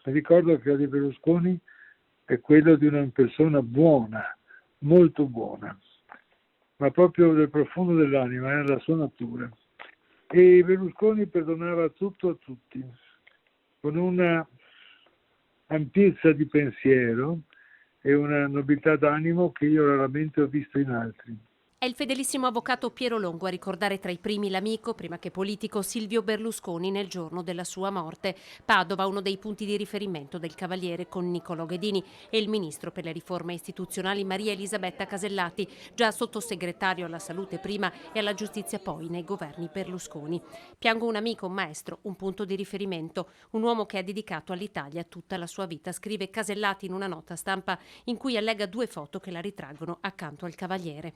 Ricordo che di Berlusconi è quello di una persona buona, molto buona, ma proprio del profondo dell'anima, era la sua natura. E Berlusconi perdonava tutto a tutti, con una ampiezza di pensiero e una nobiltà d'animo che io raramente ho visto in altri. È il fedelissimo avvocato Piero Longo a ricordare tra i primi l'amico, prima che politico, Silvio Berlusconi nel giorno della sua morte. Padova, uno dei punti di riferimento del Cavaliere con Niccolò Ghedini, e il ministro per le riforme istituzionali Maria Elisabetta Casellati, già sottosegretario alla salute prima e alla giustizia poi nei governi Berlusconi. Piango un amico, un maestro, un punto di riferimento, un uomo che ha dedicato all'Italia tutta la sua vita, scrive Casellati in una nota stampa in cui allega 2 foto che la ritraggono accanto al Cavaliere.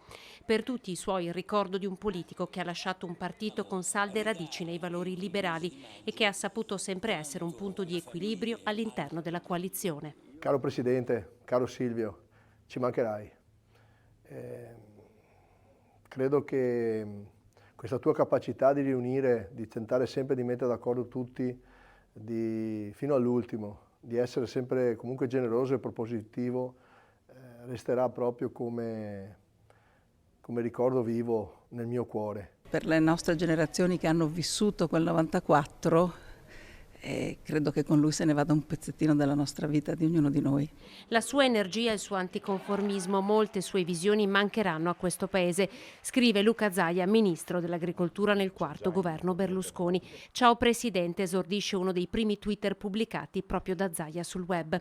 Per tutti i suoi il ricordo di un politico che ha lasciato un partito con salde radici nei valori liberali e che ha saputo sempre essere un punto di equilibrio all'interno della coalizione. Caro Presidente, caro Silvio, ci mancherai. Credo che questa tua capacità di riunire, di tentare sempre di mettere d'accordo tutti fino all'ultimo, di essere sempre comunque generoso e propositivo, resterà proprio come ricordo vivo nel mio cuore. Per le nostre generazioni che hanno vissuto quel 94, credo che con lui se ne vada un pezzettino della nostra vita, di ognuno di noi. La sua energia e il suo anticonformismo, molte sue visioni mancheranno a questo paese, scrive Luca Zaia, ministro dell'Agricoltura nel 4º governo Berlusconi. Ciao Presidente, esordisce uno dei primi Twitter pubblicati proprio da Zaia sul web.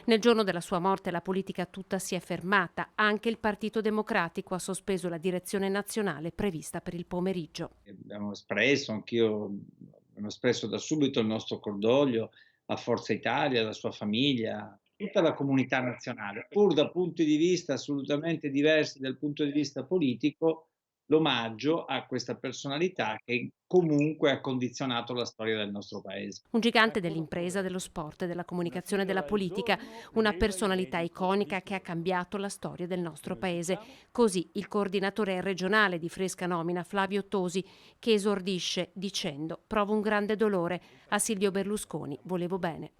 Nel giorno della sua morte la politica tutta si è fermata, anche il Partito Democratico ha sospeso la direzione nazionale prevista per il pomeriggio. Abbiamo espresso da subito il nostro cordoglio a Forza Italia, alla sua famiglia, tutta la comunità nazionale. Pur da punti di vista assolutamente diversi dal punto di vista politico, l'omaggio a questa personalità che comunque ha condizionato la storia del nostro paese. Un gigante dell'impresa, dello sport, della comunicazione e della politica, una personalità iconica che ha cambiato la storia del nostro paese. Così il coordinatore regionale di fresca nomina, Flavio Tosi, che esordisce dicendo: «Provo un grande dolore, a Silvio Berlusconi volevo bene».